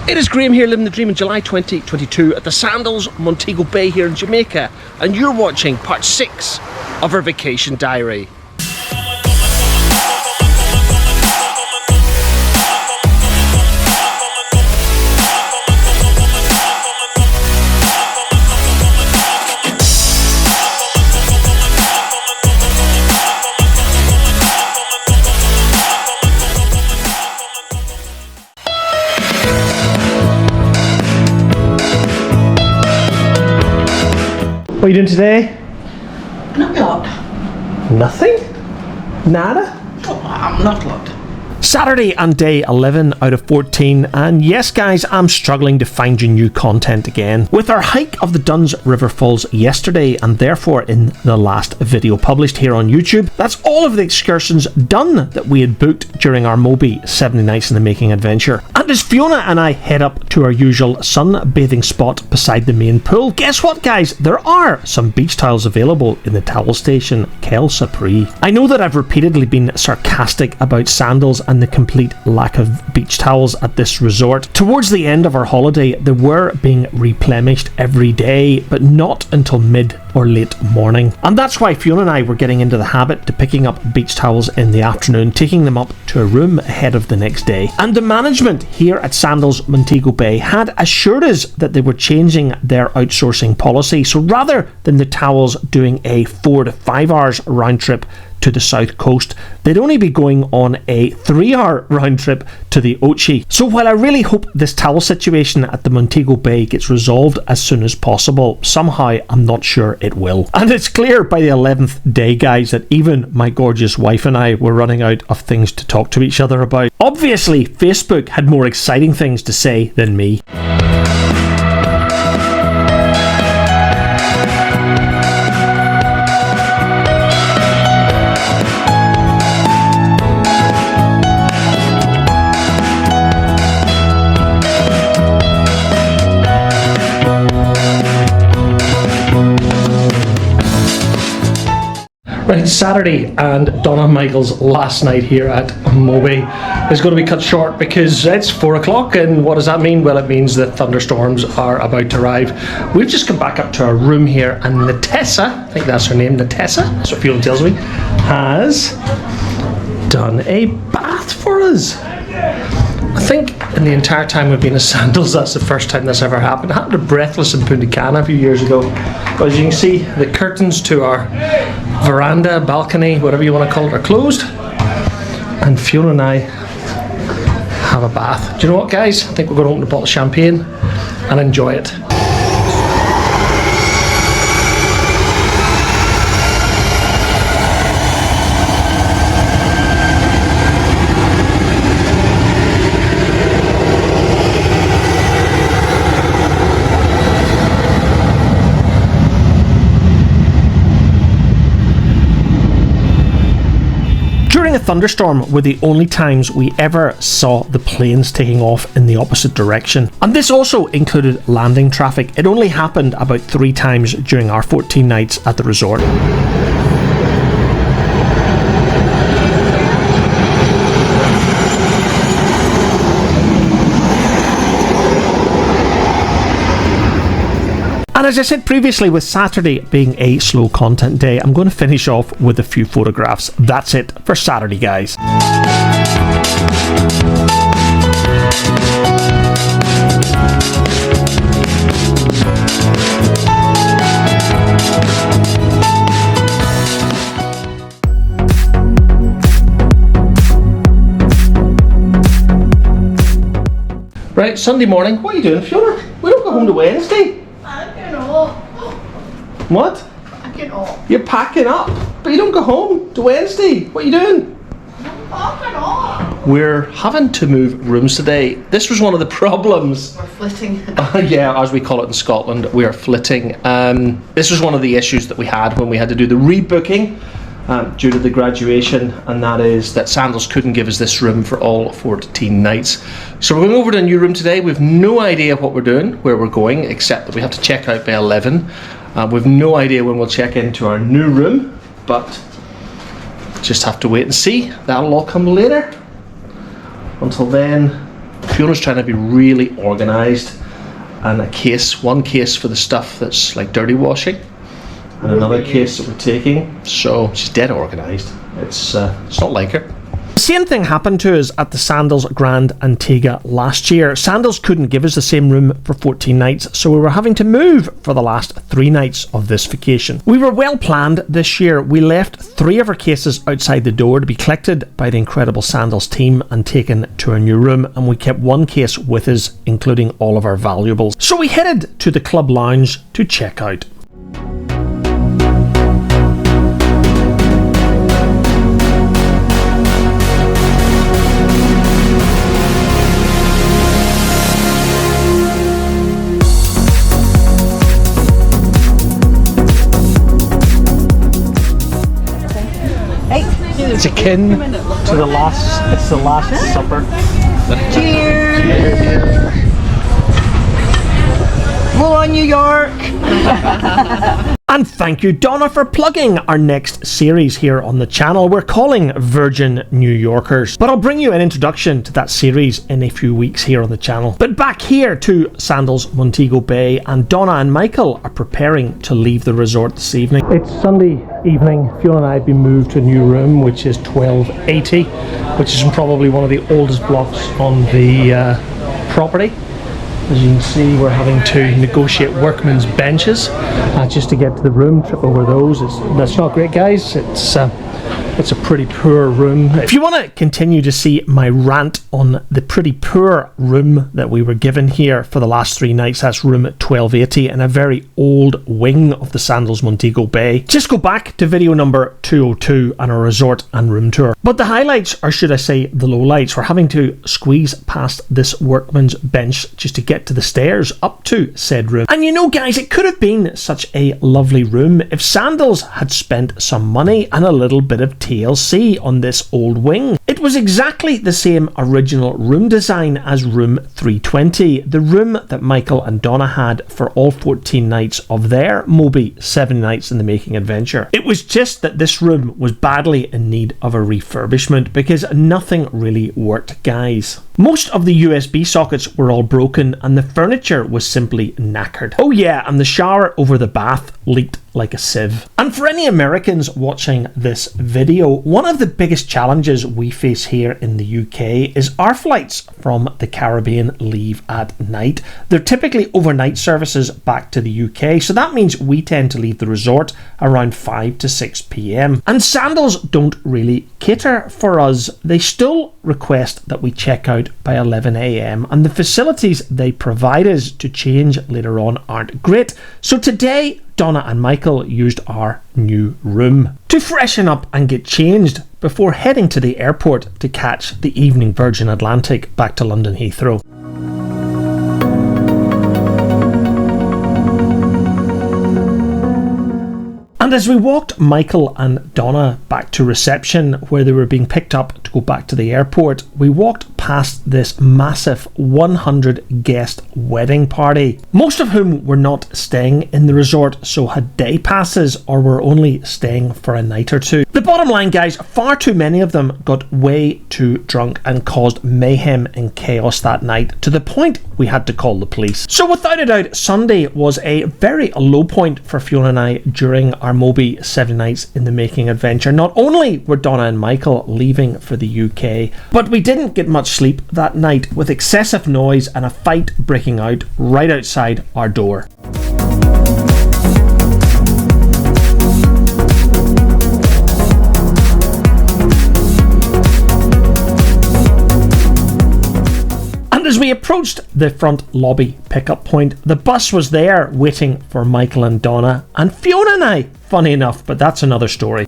It is Graham here, living the dream in July 2022 at the Sandals, Montego Bay here in Jamaica, and you're watching part 6 of our vacation diary. What are you doing today? Not a lot. Nothing? Nada? Not a lot. Saturday and day 11 out of 14, and yes guys, I'm struggling to find you new content again. With our hike of the Duns River Falls yesterday, and therefore in the last video published here on YouTube, that's all of the excursions done that we had booked during our MOBAY 70 Nights in the Making adventure. And as Fiona and I head up to our usual sunbathing spot beside the main pool, guess what guys, there are some beach towels available in the towel station Quelle Surprise. I know that I've repeatedly been sarcastic about Sandals and the complete lack of beach towels at this resort. Towards the end of our holiday, they were being replenished every day, but not until mid or late morning. And that's why Fiona and I were getting into the habit to picking up beach towels in the afternoon, taking them up to a room ahead of the next day. And the management here at Sandals Montego Bay had assured us that they were changing their outsourcing policy. So rather than the towels doing a 4 to 5 hours round trip to the south coast, they'd only be going on a 3-hour round trip to the Ochi. So while I really hope this towel situation at the Montego Bay gets resolved as soon as possible, somehow I'm not sure it will. And it's clear by the 11th day guys that even my gorgeous wife and I were running out of things to talk to each other about. Obviously Facebook had more exciting things to say than me. Right, Saturday and Donna and Michael's last night here at MOBAY is going to be cut short because it's 4 o'clock, and what does that mean? Well, it means that thunderstorms are about to arrive. We've just come back up to our room here, and Natessa, I think that's her name, Natessa, that's what Fiona tells me, has done a bath for us. I think in the entire time we've been at Sandals, that's the first time this ever happened. It happened to Breathless in Punta Cana a few years ago. But as you can see, the curtains to our veranda, balcony, whatever you want to call it, are closed. And Fiona and I have a bath. Do you know what guys? I think we're going to open a bottle of champagne and enjoy it. During a thunderstorm were the only times we ever saw the planes taking off in the opposite direction. And this also included landing traffic. It only happened about 3 times during our 14 nights at the resort. And as I said previously, with Saturday being a slow content day, I'm going to finish off with a few photographs. That's it for Saturday, guys. Right, Sunday morning. What are you doing, Fiona? We don't go home to Wednesday. What? Packing up. You're packing up, but you don't go home to Wednesday. What are you doing? I'm packing up. We're having to move rooms today. This was one of the problems. We're flitting. Yeah, as we call it in Scotland, we are flitting. This was one of the issues that we had when we had to do the rebooking due to the graduation, and that is that Sandals couldn't give us this room for all 14 nights. So we're going over to a new room today. We've no idea what we're doing, where we're going, except that we have to check out by 11. We've no idea when we'll check into our new room, but just have to wait and see. That'll all come later. Until then, Fiona's trying to be really organised, and one case for the stuff that's like dirty washing, and another case that we're taking. So she's dead organised. It's not like her. The same thing happened to us at the Sandals Grand Antigua last year. Sandals couldn't give us the same room for 14 nights, so we were having to move for the last 3 nights of this vacation. We were well planned this year. We left 3 of our cases outside the door to be collected by the incredible Sandals team and taken to our new room, and we kept 1 case with us, including all of our valuables. So we headed to the club lounge to check out. It's akin to the last supper. Cheers! Cheers! Go on, New York! And thank you, Donna, for plugging our next series here on the channel. We're calling Virgin New Yorkers. But I'll bring you an introduction to that series in a few weeks here on the channel. But back here to Sandals Montego Bay, and Donna and Michael are preparing to leave the resort this evening. It's Sunday evening. Fiona and I have been moved to a new room, which is 1280, which is probably one of the oldest blocks on the property. As you can see, we're having to negotiate workmen's benches just to get to the room, trip over those. That's not great, guys. It's a pretty poor room. If you want to continue to see my rant on the pretty poor room that we were given here for the last 3 nights, that's room 1280 in a very old wing of the Sandals Montego Bay, just go back to video number 202 on our resort and room tour. But the highlights, or should I say the lowlights, we're having to squeeze past this workman's bench just to get to the stairs up to said room. And you know, guys, it could have been such a lovely room if Sandals had spent some money and a little bit of TLC on this old wing. It was exactly the same original room design as room 320, the room that Michael and Donna had for all 14 nights of their MOBAY 7 Nights in the Making adventure. It was just that this room was badly in need of a refurbishment because nothing really worked, guys. Most of the USB sockets were all broken and the furniture was simply knackered. Oh yeah, and the shower over the bath leaked like a sieve. And for any Americans watching this video, one of the biggest challenges we face here in the UK is our flights from the Caribbean leave at night. They're typically overnight services back to the UK, so that means we tend to leave the resort around 5 to 6 p.m. And Sandals don't really cater for us. They still request that we check out by 11 a.m. and the facilities they provide us to change later on aren't great. So today, Donna and Michael used our new room to freshen up and get changed before heading to the airport to catch the evening Virgin Atlantic back to London Heathrow. And as we walked Michael and Donna back to reception where they were being picked up to go back to the airport, we walked past this massive 100 guest wedding party, most of whom were not staying in the resort, so had day passes or were only staying for a night or two. The bottom line, guys, far too many of them got way too drunk and caused mayhem and chaos that night, to the point we had to call the police. So without a doubt, Sunday was a very low point for Fiona and I during our MOBAY 7 Nights in the Making adventure. Not only were Donna and Michael leaving for the UK, but we didn't get much sleep that night, with excessive noise and a fight breaking out right outside our door. As we approached the front lobby pickup point, the bus was there waiting for Michael and Donna and Fiona and I. Funny enough, but that's another story.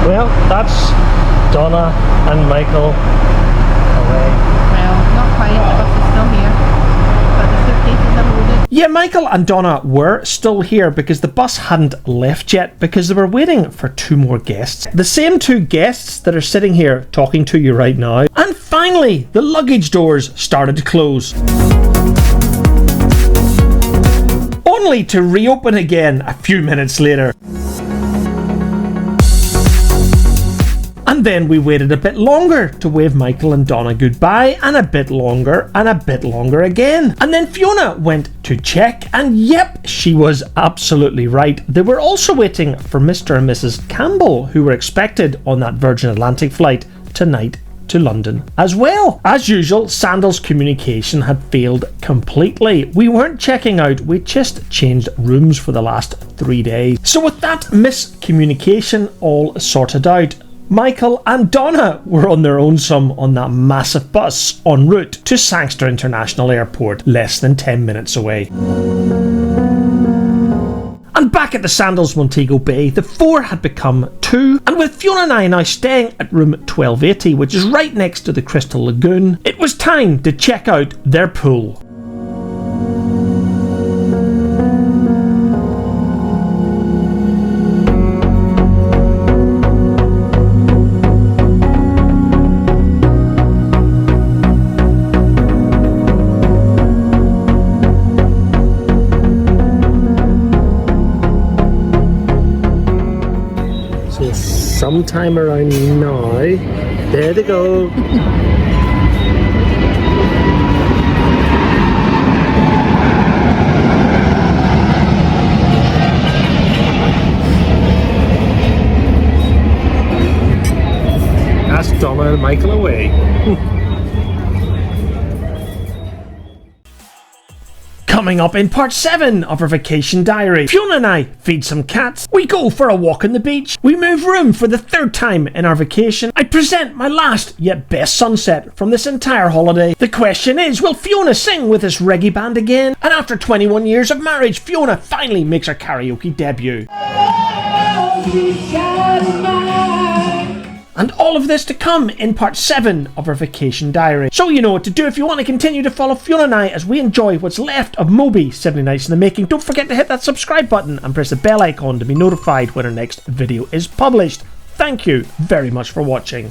Well, that's Donna and Michael away. Well, not quite, the bus is still here. Yeah, Michael and Donna were still here because the bus hadn't left yet because they were waiting for 2 more guests. The same 2 guests that are sitting here talking to you right now. And finally, the luggage doors started to close. only to reopen again a few minutes later. And then we waited a bit longer to wave Michael and Donna goodbye, and a bit longer again. And then Fiona went to check, and yep, she was absolutely right. They were also waiting for Mr. and Mrs. Campbell, who were expected on that Virgin Atlantic flight tonight to London as well. As usual, Sandals' communication had failed completely. We weren't checking out, we just changed rooms for the last 3 days. So with that miscommunication all sorted out, Michael and Donna were on their own some on that massive bus en route to Sangster International Airport, less than 10 minutes away. And back at the Sandals Montego Bay, the 4 had become 2, and with Fiona and I now staying at room 1280, which is right next to the Crystal Lagoon, it was time to check out their pool. Sometime around now, there they go. That's Donna and Michael away. Coming up in part 7 of our vacation diary, Fiona and I feed some cats, we go for a walk on the beach, we move room for the 3rd time in our vacation, I present my last yet best sunset from this entire holiday. The question is, will Fiona sing with this reggae band again? And after 21 years of marriage, Fiona finally makes her karaoke debut. And all of this to come in part 7 of our vacation diary. So you know what to do if you want to continue to follow Fiona and I as we enjoy what's left of MOBAY 70 Nights in the Making. Don't forget to hit that subscribe button and press the bell icon to be notified when our next video is published. Thank you very much for watching.